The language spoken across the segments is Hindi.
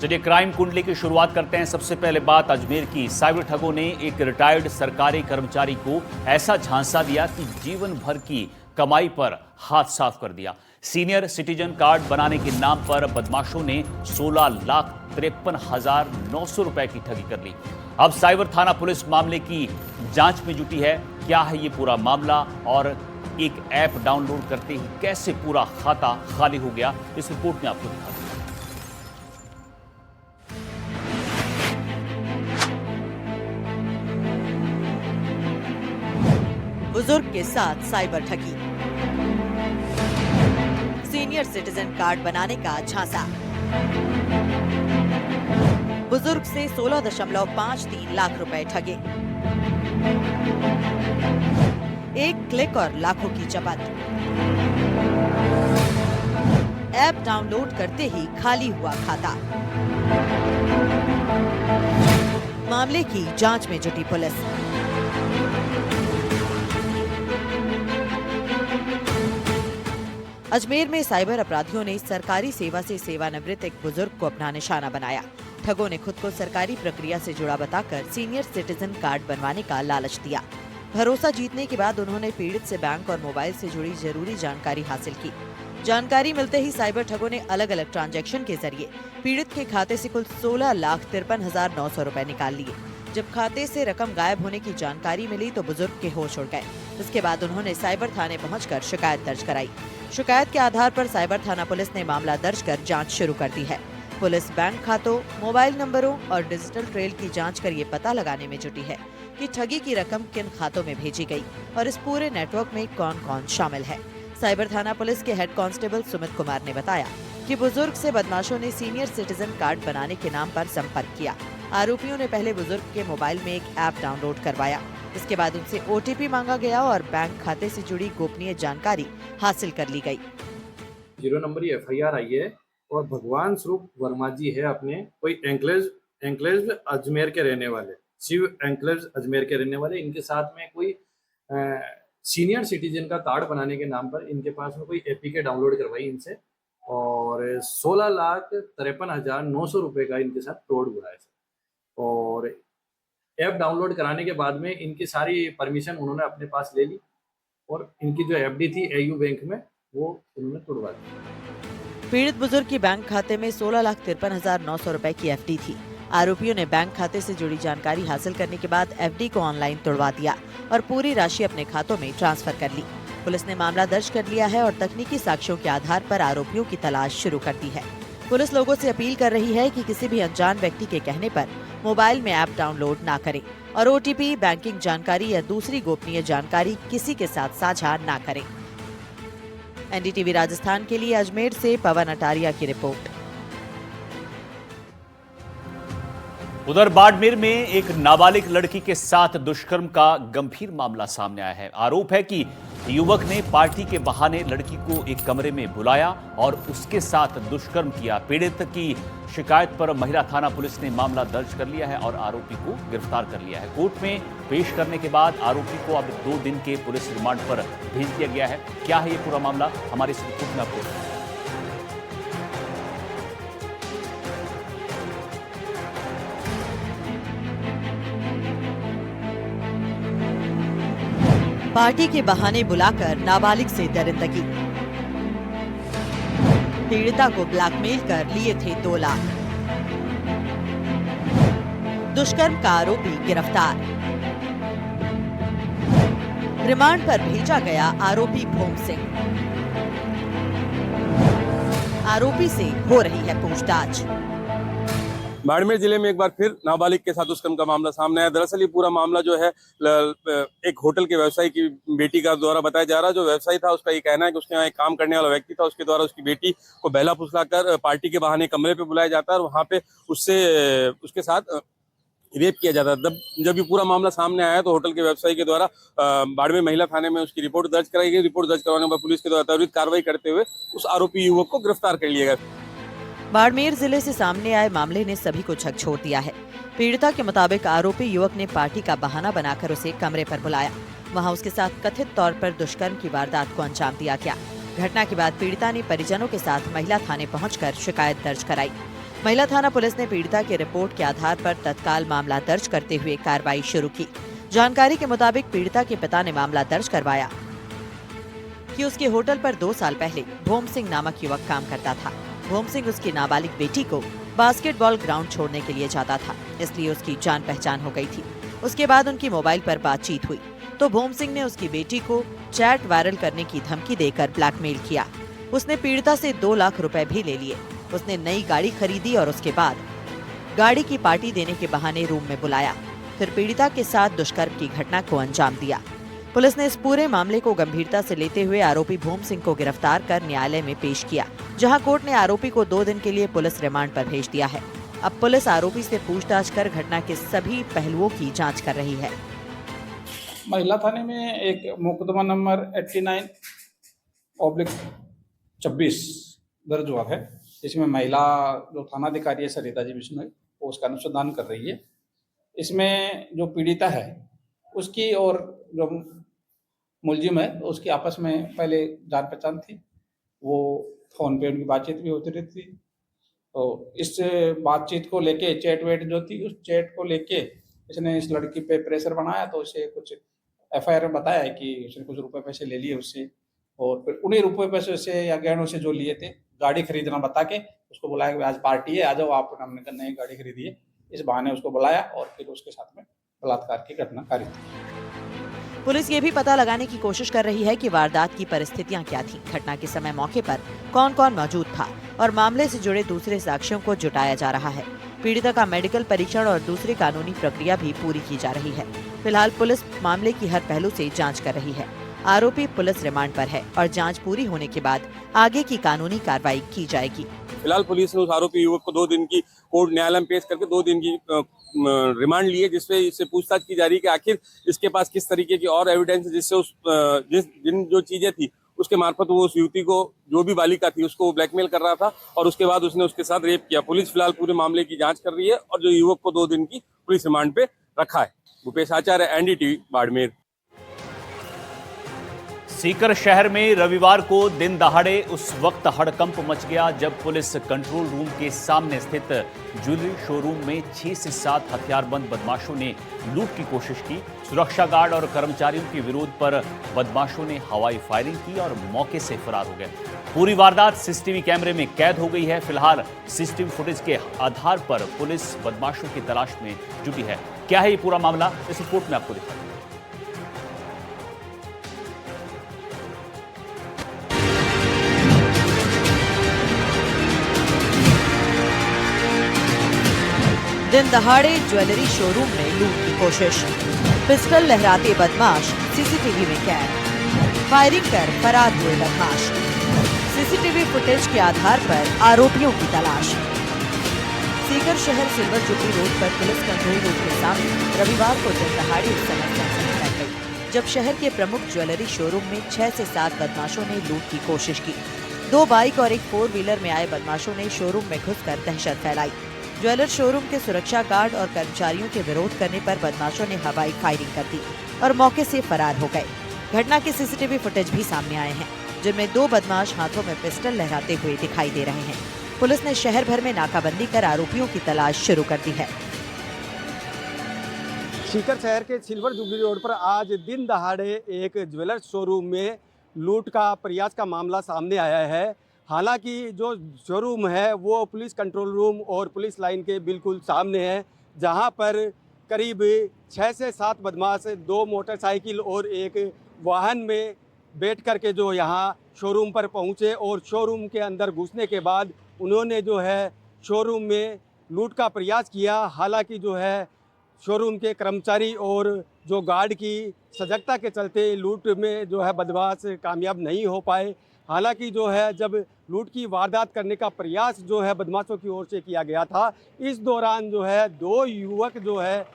चलिए क्राइम कुंडली की शुरुआत करते हैं। सबसे पहले बात अजमेर की। साइबर ठगों ने एक रिटायर्ड सरकारी कर्मचारी को ऐसा झांसा दिया कि जीवन भर की कमाई पर हाथ साफ कर दिया। सीनियर सिटीजन कार्ड बनाने के नाम पर बदमाशों ने 16,53,900 रुपए की ठगी कर ली। अब साइबर थाना पुलिस मामले की जांच में जुटी है। क्या है ये पूरा मामला और एक ऐप डाउनलोड करते ही कैसे पूरा खाता खाली हो गया, इस रिपोर्ट में आपको दिखाते हैं। बुजुर्ग के साथ साइबर ठगी। सीनियर सिटीजन कार्ड बनाने का झांसा। बुजुर्ग से 16.53 लाख रुपए ठगे। एक क्लिक और लाखों की चपत। ऐप डाउनलोड करते ही खाली हुआ खाता। मामले की जांच में जुटी पुलिस। अजमेर में साइबर अपराधियों ने सरकारी सेवा से सेवानिवृत्त एक बुजुर्ग को अपना निशाना बनाया। ठगों ने खुद को सरकारी प्रक्रिया से जुड़ा बताकर सीनियर सिटीजन कार्ड बनवाने का लालच दिया। भरोसा जीतने के बाद उन्होंने पीड़ित से बैंक और मोबाइल से जुड़ी जरूरी जानकारी हासिल की। जानकारी मिलते ही साइबर ठगों ने अलग अलग ट्रांजैक्शन के जरिए पीड़ित के खाते से कुल 16,53,900 रुपए निकाल लिए। जब खाते से रकम गायब होने की जानकारी मिली तो बुजुर्ग के होश उड़ गए। इसके बाद उन्होंने साइबर थाने पहुंचकर शिकायत दर्ज कराई। शिकायत के आधार पर साइबर थाना पुलिस ने मामला दर्ज कर जांच शुरू कर दी है। पुलिस बैंक खातों, मोबाइल नंबरों और डिजिटल ट्रेल की जांच कर ये पता लगाने में जुटी है कि ठगी की रकम किन खातों में भेजी गई और इस पूरे नेटवर्क में कौन कौन शामिल है। साइबर थाना पुलिस के हेड कांस्टेबल सुमित कुमार ने बताया कि बुजुर्ग से बदमाशों ने सीनियर सिटीजन कार्ड बनाने के नाम पर संपर्क किया। आरोपियों ने पहले बुजुर्ग के मोबाइल में एक ऐप डाउनलोड करवाया। इसके बाद उनसे ओटीपी मांगा गया और बैंक खाते से जुड़ी गोपनीय जानकारी हासिल कर ली गई। 0 नंबर FIR आई है और भगवान स्वरूप वर्मा जी है, अपने कोई एंक्लेव अजमेर के रहने वाले, शिव एंक्लेव अजमेर के रहने वाले। इनके साथ में कोई सीनियर सिटीजन का कार्ड बनाने के नाम पर इनके पास में कोई APK डाउनलोड करवाई इनसे और 16,53,900 रुपए का इनके साथ फ्रॉड हुआ है। और ऐप डाउनलोड कराने के बाद में इनकी सारी परमिशन उन्होंने अपने पास ले ली और इनकी जो FD थी AU बैंक में वो उन्होंने तुड़वा दी। पीड़ित बुजुर्ग की बैंक खाते में 16,53,900 रुपए की FD थी। आरोपियों ने बैंक खाते से जुड़ी जानकारी हासिल करने के बाद FD को ऑनलाइन तुड़वा दिया और पूरी राशि अपने खातों में ट्रांसफर कर ली। पुलिस ने मामला दर्ज कर लिया है और तकनीकी साक्ष्यों के आधार पर आरोपियों की तलाश शुरू कर दी है। पुलिस लोगों से अपील कर रही है कि किसी भी अनजान व्यक्ति के कहने पर मोबाइल में ऐप डाउनलोड ना करें और OTP, बैंकिंग जानकारी या दूसरी गोपनीय जानकारी किसी के साथ साझा ना करें। NDTV राजस्थान के लिए अजमेर से पवन अटारिया की रिपोर्ट। उधर बाड़मेर में एक नाबालिग लड़की के साथ दुष्कर्म का गंभीर मामला सामने आया है। आरोप है कि युवक ने पार्टी के बहाने लड़की को एक कमरे में बुलाया और उसके साथ दुष्कर्म किया। पीड़ित की शिकायत पर महिला थाना पुलिस ने मामला दर्ज कर लिया है और आरोपी को गिरफ्तार कर लिया है। कोर्ट में पेश करने के बाद आरोपी को अब 2 दिन के पुलिस रिमांड पर भेज दिया गया है। क्या है ये पूरा मामला, हमारे इस रिपोर्ट में आपको पार्टी के बहाने बुलाकर नाबालिग से दरिंदगी। पीड़िता को ब्लैकमेल कर लिए थे 2 लाख। दुष्कर्म का आरोपी गिरफ्तार। रिमांड पर भेजा गया आरोपी भोम सिंह। आरोपी से हो रही है पूछताछ। बाड़मेर जिले में एक बार फिर नाबालिग के साथ दुष्कर्म का मामला सामने आया। दरअसल ये पूरा मामला जो है एक होटल के व्यवसायी की बेटी का द्वारा बताया जा रहा है। जो व्यवसायी था उसका ये कहना है कि उसके यहाँ एक काम करने वाला व्यक्ति था, उसके द्वारा उसकी बेटी को बहला फुसलाकर पार्टी के बहाने कमरे पे बुलाया जाता है और वहाँ पे उसके साथ रेप किया जाता है। जब ये पूरा मामला सामने आया तो होटल के व्यवसायी के द्वारा बाड़मेर महिला थाने में उसकी रिपोर्ट दर्ज कराई गई। रिपोर्ट दर्ज करवाने के बाद पुलिस के द्वारा त्वरित कार्रवाई करते हुए उस आरोपी युवक को गिरफ्तार कर लिया गया। बाड़मेर जिले से सामने आए मामले ने सभी को झकझोर दिया है। पीड़िता के मुताबिक आरोपी युवक ने पार्टी का बहाना बनाकर उसे कमरे पर बुलाया। वहां उसके साथ कथित तौर पर दुष्कर्म की वारदात को अंजाम दिया गया। घटना के बाद पीड़िता ने परिजनों के साथ महिला थाने पहुंचकर शिकायत दर्ज कराई। महिला थाना पुलिस ने पीड़िता की रिपोर्ट के आधार पर तत्काल मामला दर्ज करते हुए कार्रवाई शुरू की। जानकारी के मुताबिक पीड़िता के पिता ने मामला दर्ज करवाया कि उसके होटल पर 2 साल पहले भोम सिंह नामक युवक काम करता था। भोम सिंह उसकी नाबालिग बेटी को बास्केटबॉल ग्राउंड छोड़ने के लिए जाता था, इसलिए उसकी जान पहचान हो गई थी। उसके बाद उनकी मोबाइल पर बातचीत हुई तो भोम सिंह ने उसकी बेटी को चैट वायरल करने की धमकी देकर ब्लैकमेल किया। उसने पीड़िता से 2 लाख रुपए भी ले लिए। उसने नई गाड़ी खरीदी और उसके बाद गाड़ी की पार्टी देने के बहाने रूम में बुलाया, फिर पीड़िता के साथ दुष्कर्म की घटना को अंजाम दिया। पुलिस ने इस पूरे मामले को गंभीरता से लेते हुए आरोपी भोम सिंह को गिरफ्तार कर न्यायालय में पेश किया, जहां कोर्ट ने आरोपी को 2 दिन के लिए पुलिस रिमांड पर भेज दिया है। अब पुलिस आरोपी से पूछताछ कर घटना के सभी पहलुओं की जांच कर रही है। महिला थाने में एक मुकदमा नंबर 89/24 दर्ज हुआ है। इसमें महिला जो थानाधिकारी है सरिता जी बिश्नोई, वो उसका अनुसंधान कर रही है। इसमें जो पीड़िता है उसकी और जो मुलजिम है उसकी आपस में पहले जान पहचान थी, वो फ़ोन पे उनकी बातचीत भी होती रहती थी। तो इस बातचीत को लेके चैट वेट जो थी, उस चैट को लेके इसने इस लड़की पे प्रेशर बनाया, तो उसे कुछ एफआईआर में बताया है कि उसने कुछ रुपए पैसे ले लिए उससे, और फिर उन्हीं रुपए पैसे से या गहनों से जो लिए थे गाड़ी खरीदना बता के उसको बुलाया कि आज पार्टी है, आ जाओ आप, हमने नई गाड़ी खरीदी है। इस बहाने उसको बुलाया और फिर उसके साथ में बलात्कार की घटना कारित की। पुलिस ये भी पता लगाने की कोशिश कर रही है कि वारदात की परिस्थितियां क्या थीं, घटना के समय मौके पर कौन कौन मौजूद था और मामले से जुड़े दूसरे साक्ष्यों को जुटाया जा रहा है। पीड़िता का मेडिकल परीक्षण और दूसरी कानूनी प्रक्रिया भी पूरी की जा रही है। फिलहाल पुलिस मामले की हर पहलू से जांच कर रही है। आरोपी पुलिस रिमांड पर है और जांच पूरी होने के बाद आगे की कानूनी कार्रवाई की जाएगी। फिलहाल पुलिस ने उस आरोपी युवक को 2 दिन की कोर्ट न्यायालय में पेश करके 2 दिन की रिमांड ली है, जिसपे इससे पूछताछ की जा रही है कि आखिर इसके पास किस तरीके की और एविडेंस है जिससे उस जिन जो चीजें थी उसके मार्फत वो उस युवती को, जो भी बालिका थी, उसको ब्लैकमेल कर रहा था और उसके बाद उसने उसके साथ रेप किया। पुलिस फिलहाल पूरे मामले की जांच कर रही है और जो युवक को 2 दिन की पुलिस रिमांड पे रखा है। भूपेश आचार्य, NDTV, बाड़मेर। सीकर शहर में रविवार को दिन दहाड़े उस वक्त हड़कंप मच गया जब पुलिस कंट्रोल रूम के सामने स्थित ज्वेलरी शोरूम में 6 से 7 हथियारबंद बदमाशों ने लूट की कोशिश की। सुरक्षा गार्ड और कर्मचारियों के विरोध पर बदमाशों ने हवाई फायरिंग की और मौके से फरार हो गए। पूरी वारदात सीसीटीवी कैमरे में कैद हो गई है। फिलहाल सीसीटीवी फुटेज के आधार पर पुलिस बदमाशों की तलाश में जुटी है। क्या है ये पूरा मामला, इस रिपोर्ट में आपको दिखाएंगे। दिन दहाड़े ज्वेलरी शोरूम में लूट की कोशिश, पिस्टल लहराते बदमाश सीसीटीवी में कैद, फायरिंग कर फरार हुए बदमाश। सीसीटीवी फुटेज के आधार पर आरोपियों की तलाश। सीकर शहर सिल्वर जुबली रोड पर पुलिस कंट्रोल रूम के सामने रविवार को दिन दहाड़े उस समय सनसनी फैल गई जब शहर के प्रमुख ज्वेलरी शोरूम में 6 से 7 बदमाशों ने लूट की कोशिश की। 2 बाइक और एक 4 व्हीलर में आए बदमाशों ने शोरूम में घुसकर दहशत फैलाई। ज्वेलर शोरूम के सुरक्षा गार्ड और कर्मचारियों के विरोध करने पर बदमाशों ने हवाई फायरिंग कर दी और मौके से फरार हो गए। घटना के सीसीटीवी फुटेज भी सामने आए हैं, जिनमें 2 बदमाश हाथों में पिस्टल लहराते हुए दिखाई दे रहे हैं। पुलिस ने शहर भर में नाकाबंदी कर आरोपियों की तलाश शुरू कर दी है। सीकर शहर के सिल्वर जुबली रोड पर आज दिन दहाड़े एक ज्वेलर्स शोरूम में लूट का प्रयास का मामला सामने आया है। हालांकि जो शोरूम है वो पुलिस कंट्रोल रूम और पुलिस लाइन के बिल्कुल सामने है, जहां पर करीब 6 से 7 बदमाश 2 मोटरसाइकिल और एक वाहन में बैठ कर के जो यहाँ शोरूम पर पहुँचे और शोरूम के अंदर घुसने के बाद उन्होंने जो है शोरूम में लूट का प्रयास किया। हालांकि जो है शोरूम के कर्मचारी और जो गार्ड की सजगता के चलते लूट में जो है बदमाश कामयाब नहीं हो पाए। हालांकि जो है जब लूट की वारदात करने का प्रयास जो है बदमाशों की ओर से किया गया था, इस दौरान जो है 2 युवक जो है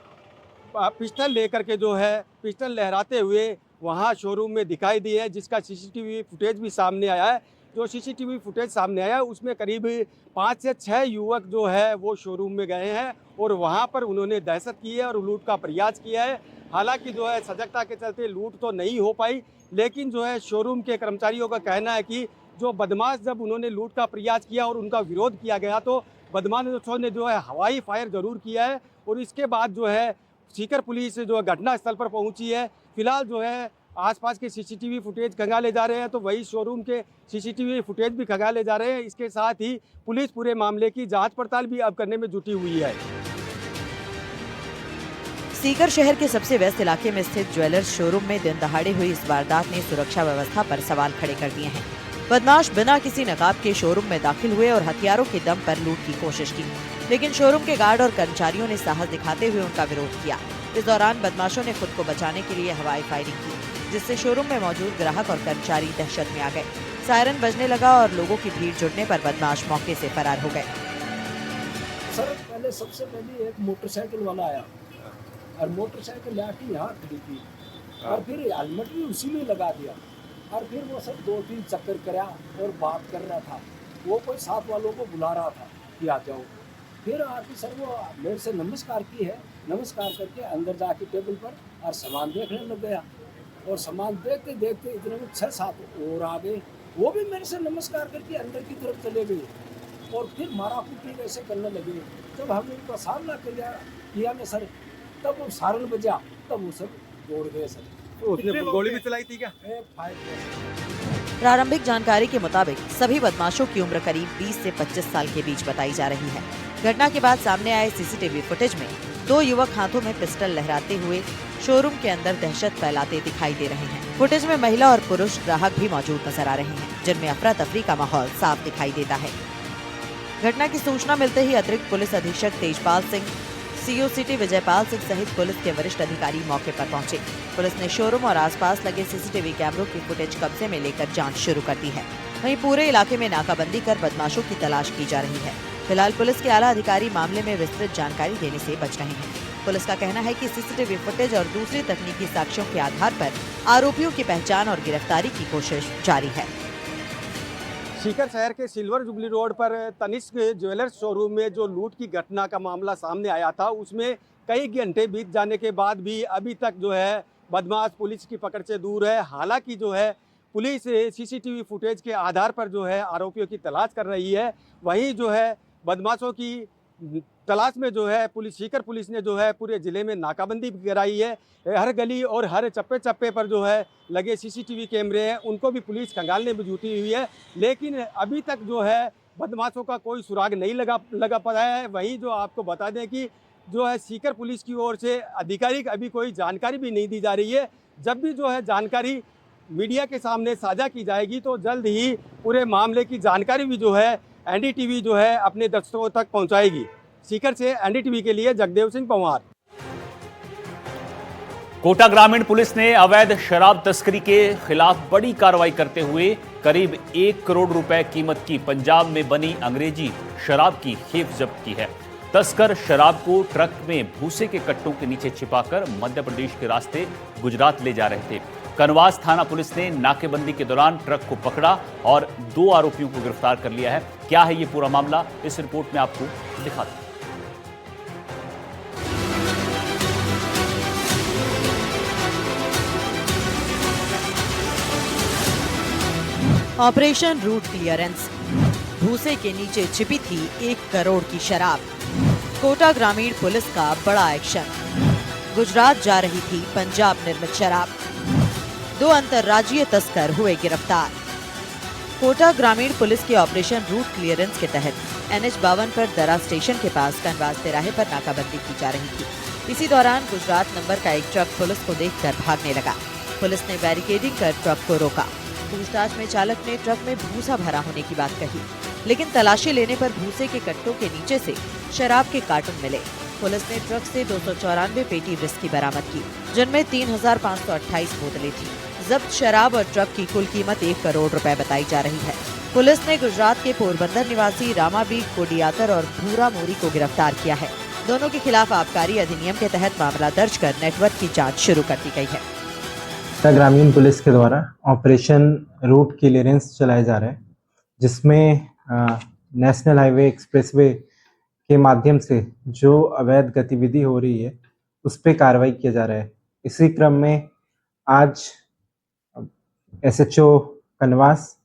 पिस्टल लेकर के जो है पिस्टल लहराते हुए वहां शोरूम में दिखाई दिए है, जिसका सीसीटीवी फुटेज भी सामने आया है। जो सीसीटीवी फुटेज सामने आया है उसमें करीब 5 से 6 युवक जो है वो शोरूम में गए हैं और वहां पर उन्होंने दहशत की है और लूट का प्रयास किया है। हालांकि जो है सजगता के चलते लूट तो नहीं हो पाई, लेकिन जो है शोरूम के कर्मचारियों का कहना है कि जो बदमाश जब उन्होंने लूट का प्रयास किया और उनका विरोध किया गया तो बदमाशों ने जो है हवाई फायर जरूर किया है और इसके बाद जो है सीकर पुलिस जो है घटनास्थल पर पहुंची है। फिलहाल जो है आसपास के सीसीटीवी फुटेज खंगाले जा रहे हैं, तो वही शोरूम के सीसीटीवी फुटेज भी खंगाले जा रहे हैं। इसके साथ ही पुलिस पूरे मामले की जांच पड़ताल भी अब करने में जुटी हुई है। सीकर शहर के सबसे व्यस्त इलाके में स्थित ज्वेलर्स शोरूम में दिन दहाड़े हुई इस वारदात ने सुरक्षा व्यवस्था पर सवाल खड़े कर दिए हैं। बदमाश बिना किसी नकाब के शोरूम में दाखिल हुए और हथियारों के दम पर लूट की कोशिश की, लेकिन शोरूम के गार्ड और कर्मचारियों ने साहस दिखाते हुए उनका विरोध किया। इस दौरान बदमाशों ने खुद को बचाने के लिए हवाई फायरिंग की, जिससे शोरूम में मौजूद ग्राहक और कर्मचारी दहशत में आ गए। सायरन बजने लगा और लोगों की भीड़ जुटने पर बदमाश मौके से फरार हो गए। सर पहले सबसे पहले एक मोटरसाइकिल वाला आया और मोटरसाइकिल लाठी यहाँ खड़ी की और फिर हेलमेट भी उसी में लगा दिया और फिर वो सब 2-3 चक्कर कराया और बात कर रहा था। वो कोई साथ वालों को बुला रहा था कि आ जाओ। फिर आके सर वो मेरे से नमस्कार की है, नमस्कार करके अंदर जाके टेबल पर और सामान देखने लग गया और सामान देखते देखते इतने में 6-7 और आ गए। वो भी मेरे से नमस्कार करके अंदर की तरफ चले गए और फिर मारा कुटी वैसे करने लगे। जब हमने उनका सामना किया ना सर, तब वो सारन बजा, तब वो सब दौड़ गए सर। तो उसने गोली भी चलाई थी क्या? प्रारंभिक जानकारी के मुताबिक सभी बदमाशों की उम्र करीब 20 से 25 साल के बीच बताई जा रही है। घटना के बाद सामने आए सीसीटीवी फुटेज में 2 युवक हाथों में पिस्टल लहराते हुए शोरूम के अंदर दहशत फैलाते दिखाई दे रहे हैं। फुटेज में महिला और पुरुष ग्राहक भी मौजूद नजर आ रहे हैं, जिनमें अफरा तफरी का माहौल साफ दिखाई देता है। घटना की सूचना मिलते ही अतिरिक्त पुलिस अधीक्षक तेजपाल सिंह, सीओ सिटी विजयपाल सिंह सहित पुलिस के वरिष्ठ अधिकारी मौके पर पहुंचे। पुलिस ने शोरूम और आसपास लगे सीसीटीवी कैमरों की फुटेज कब्जे में लेकर जांच शुरू कर दी है। वहीं पूरे इलाके में नाकाबंदी कर बदमाशों की तलाश की जा रही है। फिलहाल पुलिस के आला अधिकारी मामले में विस्तृत जानकारी देने से बच रहे हैं। पुलिस का कहना है कि सीसीटीवी फुटेज और दूसरी तकनीकी साक्ष्यों के आधार पर आरोपियों की पहचान और गिरफ्तारी की कोशिश जारी है। सीकर शहर के सिल्वर जुबली रोड पर तनिष्क ज्वेलर्स शोरूम में जो लूट की घटना का मामला सामने आया था, उसमें कई घंटे बीत जाने के बाद भी अभी तक जो है बदमाश पुलिस की पकड़ से दूर है। हालांकि जो है पुलिस सीसीटीवी फुटेज के आधार पर जो है आरोपियों की तलाश कर रही है। वहीं जो है बदमाशों की तलाश में जो है सीकर पुलिस ने जो है पूरे ज़िले में नाकाबंदी भी कराई है। हर गली और हर चप्पे चप्पे पर जो है लगे सीसीटीवी कैमरे हैं, उनको भी पुलिस खंगालने में जुटी हुई है। लेकिन अभी तक जो है बदमाशों का कोई सुराग नहीं लगा पाया है। वहीं जो आपको बता दें कि जो है सीकर पुलिस की ओर से आधिकारिक अभी कोई जानकारी भी नहीं दी जा रही है। जब भी जो है जानकारी मीडिया के सामने साझा की जाएगी तो जल्द ही पूरे मामले की जानकारी भी जो है एनडीटीवी जो है अपने दर्शकों तक पहुंचाएगी। सीकर से एनडीटीवी के लिए जगदेव सिंह पंवार। कोटा ग्रामीण पुलिस ने अवैध शराब तस्करी के खिलाफ बड़ी कार्रवाई करते हुए करीब 1 करोड़ रुपए कीमत की पंजाब में बनी अंग्रेजी शराब की खेप जब्त की है। तस्कर शराब को ट्रक में भूसे के कट्टों के नीचे छिपाकर मध्य प्रदेश के रास्ते गुजरात ले जा रहे थे। कनवास थाना पुलिस ने नाकेबंदी के दौरान ट्रक को पकड़ा और 2 आरोपियों को गिरफ्तार कर लिया है। क्या है ये पूरा मामला, इस रिपोर्ट में आपको दिखाते हैं। Operation root clearance. भूसे के नीचे छिपी थी 1 करोड़ की शराब। कोटा ग्रामीण पुलिस का बड़ा एक्शन। गुजरात जा रही थी पंजाब निर्मित शराब। 2 अंतर्राज्यीय तस्कर हुए गिरफ्तार। कोटा ग्रामीण पुलिस के ऑपरेशन रूट क्लियरेंस के तहत NH 52 पर दरा स्टेशन के पास कनवास तिराहे पर नाकाबंदी की जा रही थी। इसी दौरान गुजरात नंबर का एक ट्रक पुलिस को देखकर भागने लगा। पुलिस ने बैरिकेडिंग कर ट्रक को रोका। पूछताछ में चालक ने ट्रक में भूसा भरा होने की बात कही, लेकिन तलाशी लेने पर भूसे के कट्टों के नीचे से शराब के कार्टून मिले। पुलिस ने ट्रक से 294 पेटी विस्की बरामद की, जिनमें 3528 बोतलें थी। जब्त शराब और ट्रक की कुल कीमत 1 करोड़ रुपए बताई जा रही है। पुलिस ने गुजरात के पोरबंदर निवासी रामाबी कोडियातर और भूरा मोरी को गिरफ्तार किया है। दोनों के खिलाफ आबकारी अधिनियम के तहत मामला दर्ज कर नेटवर्क की जाँच शुरू कर दी गई है। ग्रामीण पुलिस के द्वारा ऑपरेशन रूट क्लियरेंस चलाए जा रहे हैं, जिसमें नेशनल हाईवे एक्सप्रेसवे के माध्यम से जो अवैध गतिविधि हो रही है उस पर कार्रवाई किया जा रहा है। इसी क्रम में आज SHO कनवास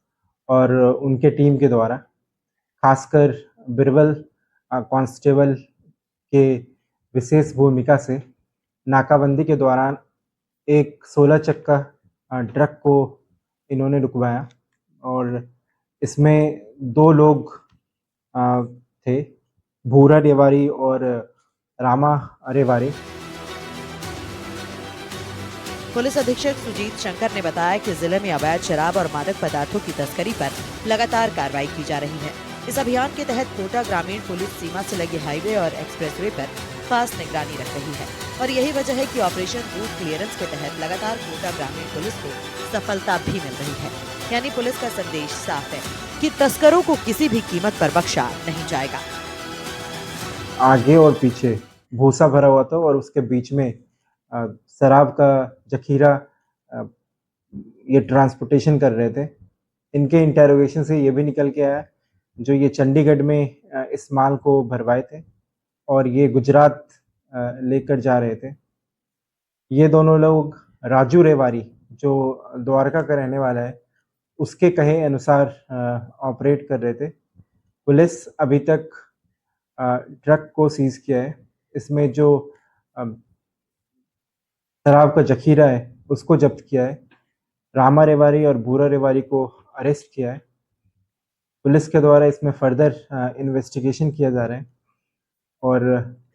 और उनके टीम के द्वारा खासकर बिरबल कांस्टेबल के विशेष भूमिका से नाकाबंदी के दौरान एक 16 चक्का ट्रक को इन्होंने रुकवाया और इसमें 2 लोग थे, भूरा रेवाड़ी और रामा रेवाड़ी। पुलिस अधीक्षक सुजीत शंकर ने बताया कि जिले में अवैध शराब और मादक पदार्थों की तस्करी पर लगातार कार्रवाई की जा रही है। इस अभियान के तहत कोटा ग्रामीण पुलिस सीमा से लगे हाईवे और एक्सप्रेसवे पर खास निगरानी रख रही है और यही वजह है कि ऑपरेशन रूट क्लियरेंस के तहत लगातार कोटा ग्रामीण पुलिस को सफलता भी मिल रही है। यानी पुलिस का संदेश साफ है कि तस्करों को किसी भी कीमत पर बख्शा नहीं जाएगा। आगे और पीछे भूसा भरा हुआ था और उसके बीच में शराब का जखीरा ये ट्रांसपोर्टेशन कर रहे थे। इनके इंटेरोगेशन से ये भी निकल के आया जो ये चंडीगढ़ में इस माल को भरवाए थे और ये गुजरात लेकर जा रहे थे। ये दोनों लोग राजू रेवाड़ी जो द्वारका का रहने वाला है उसके कहे अनुसार ऑपरेट कर रहे थे। पुलिस अभी तक ट्रक को सीज किया है। इसमें जो शराब का जखीरा है उसको जब्त किया है। रामा रेवाड़ी और भूरा रेवाड़ी को अरेस्ट किया है। पुलिस के द्वारा इसमें फर्दर इन्वेस्टिगेशन किया जा रहा है और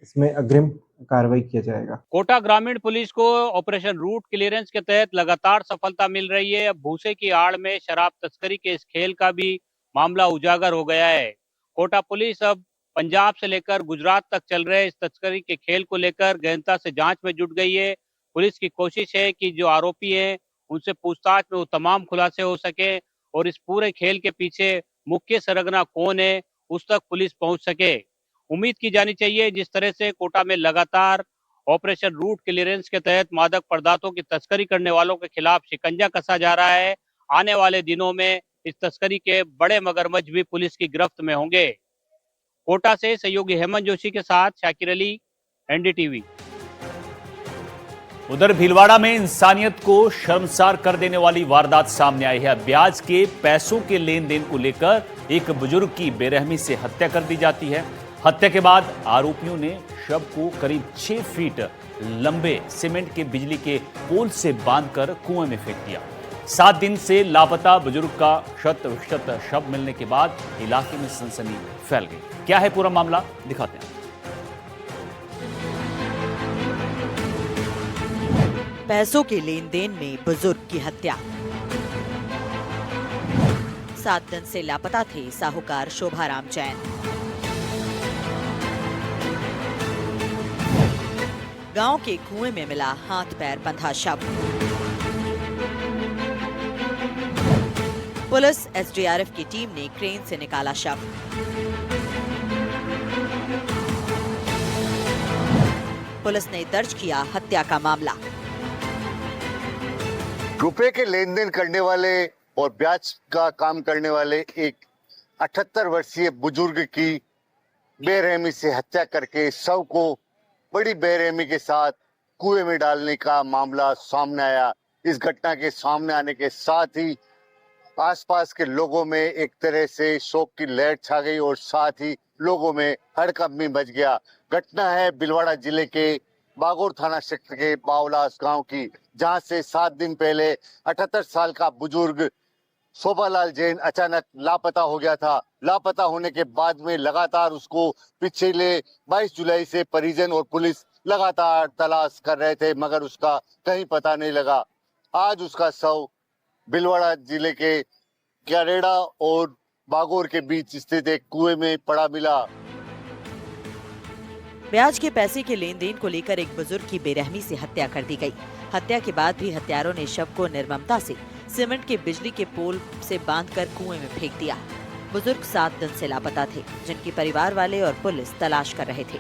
इसमें अग्रिम कार्रवाई किया जाएगा। कोटा ग्रामीण पुलिस को ऑपरेशन रूट क्लियरेंस के तहत लगातार सफलता मिल रही है। अब भूसे की आड़ में शराब तस्करी के इस खेल का भी मामला उजागर हो गया है। कोटा पुलिस अब पंजाब से लेकर गुजरात तक चल रहे इस तस्करी के खेल को लेकर गहनता से जांच में जुट गई है। पुलिस की कोशिश है कि जो आरोपी हैं उनसे पूछताछ में वो तमाम खुलासे हो सके और इस पूरे खेल के पीछे मुख्य सरगना कौन है उस तक पुलिस पहुंच सके। उम्मीद की जानी चाहिए जिस तरह से कोटा में लगातार ऑपरेशन रूट क्लियरेंस के तहत मादक पदार्थों की तस्करी करने वालों के खिलाफ शिकंजा कसा जा रहा है, आने वाले दिनों में इस तस्करी के बड़े मगरमच्छ भी पुलिस की गिरफ्त में होंगे। कोटा से सहयोगी हेमंत जोशी के साथ शाकिर अली, एनडीटीवी। उधर भीलवाड़ा में इंसानियत को शर्मसार कर देने वाली वारदात सामने आई है। ब्याज के पैसों के लेन देन को लेकर एक बुजुर्ग की बेरहमी से हत्या कर दी जाती है। हत्या के बाद आरोपियों ने शव को करीब 6 फीट लंबे सीमेंट के बिजली के पोल से बांधकर कुएं में फेंक दिया। 7 दिन से लापता बुजुर्ग का शत विशत शव मिलने के बाद इलाके में सनसनी फैल गई। क्या है पूरा मामला, दिखाते हैं। पैसों के लेन देन में बुजुर्ग की हत्या। 7 दिन से लापता थे साहूकार शोभाराम जैन। गांव के कुएं में मिला हाथ पैर बंधा शव। पुलिस एसडीआरएफ की टीम ने क्रेन से निकाला शव। पुलिस ने दर्ज किया हत्या का मामला। रुपए के लेन देन करने वाले और ब्याज का काम करने वाले एक 78 वर्षीय बुजुर्ग की बेरहमी से हत्या करके शव को बड़ी बेरहमी के साथ कुएं में डालने का मामला सामने आया। इस घटना के सामने आने के साथ ही आसपास के लोगों में एक तरह से शोक की लहर छा गई और साथ ही लोगों में हड़कंप मच गया। घटना है भीलवाड़ा जिले के बागोर थाना क्षेत्र के बावलास गांव की, जहां से 7 दिन पहले 78 साल का बुजुर्ग शोभालाल जैन अचानक लापता हो गया था। लापता होने के बाद में लगातार उसको पिछले 22 जुलाई से परिजन और पुलिस लगातार तलाश कर रहे थे, मगर उसका कहीं पता नहीं लगा। आज उसका शव भीलवाड़ा जिले के क्यारेड़ा और बागोर के बीच स्थित एक कुएं में पड़ा मिला। ब्याज के पैसे के लेन देन को लेकर एक बुजुर्ग की बेरहमी से हत्या कर दी गई। हत्या के बाद भी हत्यारों ने शव को निर्ममता से सीमेंट के बिजली के पोल से बांधकर कुएं में फेंक दिया। बुजुर्ग 7 दिन से लापता थे, जिनके परिवार वाले और पुलिस तलाश कर रहे थे।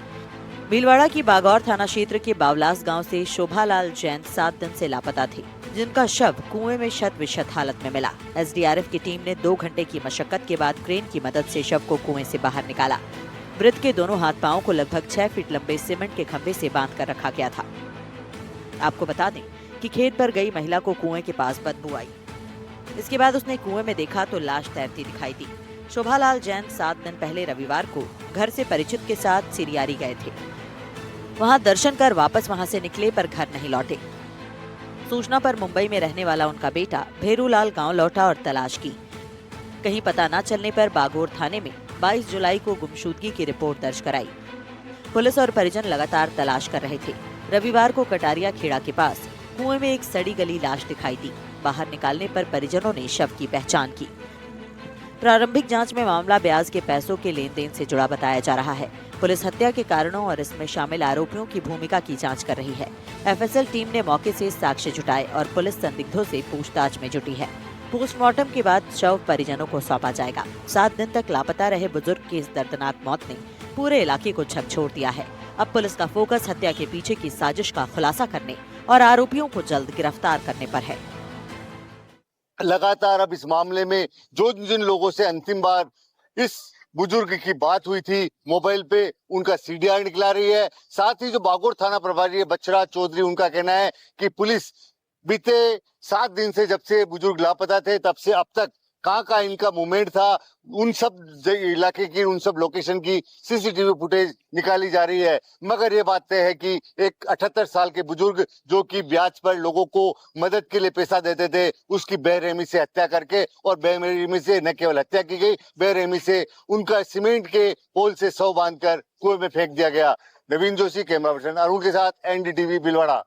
भीलवाड़ा की बागौर थाना क्षेत्र के बावलास गांव से शोभालाल जैन 7 दिन से लापता थे, जिनका शव कुएं में शत विशत हालत में मिला। एसडीआरएफ की टीम ने 2 घंटे की मशक्कत के बाद क्रेन की मदद से शव को कुएं से बाहर निकाला। मृत के दोनों हाथ पांव को लगभग 6 फीट लंबे सीमेंट के खंभे से बांधकर रखा गया था। आपको बता दें कि खेत पर गई महिला को कुएं के पास बदबू आई। इसके बाद उसने कुएं में देखा तो लाश तैरती दिखाई दी। शोभालाल जैन 7 दिन पहले रविवार को घर से परिचित के साथ सिरियारी गए थे। वहां दर्शन कर वापस वहां से निकले पर घर नहीं लौटे। सूचना पर मुंबई में रहने वाला उनका बेटा भेरूलाल गांव लौटा और तलाश की। कहीं पता न चलने पर बागोर थाने में 22 जुलाई को गुमशुदगी की रिपोर्ट दर्ज कराई। पुलिस और परिजन लगातार तलाश कर रहे थे। रविवार को कटारिया खेड़ा के पास कुएं में एक सड़ी गली लाश दिखाई दी। बाहर निकालने पर परिजनों ने शव की पहचान की। प्रारंभिक जांच में मामला ब्याज के पैसों के लेन देन से जुड़ा बताया जा रहा है। पुलिस हत्या के कारणों और इसमें शामिल आरोपियों की भूमिका की जांच कर रही है। एफएसएल टीम ने मौके से साक्ष्य जुटाए और पुलिस संदिग्धों से पूछताछ में जुटी है। पोस्टमार्टम के बाद शव परिजनों को सौंपा जाएगा। 7 दिन तक लापता रहे बुजुर्ग की इस दर्दनाक मौत ने पूरे इलाके को झकझोर दिया है। अब पुलिस का फोकस हत्या के पीछे की साजिश का खुलासा करने और आरोपियों को जल्द गिरफ्तार करने पर है। लगातार अब इस मामले में जो जिन लोगों से अंतिम बार इस बुजुर्ग की बात हुई थी मोबाइल पे, उनका सीडीआर निकला रही है। साथ ही जो बागोर थाना प्रभारी है बछराज चौधरी, उनका कहना है कि पुलिस बीते 7 दिन से, जब से बुजुर्ग लापता थे तब से अब तक कहाँ इनका मूवमेंट था, उन सब इलाके की, उन सब लोकेशन की सीसीटीवी फुटेज निकाली जा रही है। मगर ये बात तय है कि एक 78 साल के बुजुर्ग जो कि ब्याज पर लोगों को मदद के लिए पैसा देते थे, उसकी बेरहमी से हत्या करके, और बेरहमी से न केवल हत्या की गई, बेरहमी से उनका सीमेंट के पोल से शव बांधकर कुएं में फेंक दिया गया। नवीन जोशी, कैमरा पर्सन अरुण के साथ, एनडीटीवी, भीलवाड़ा।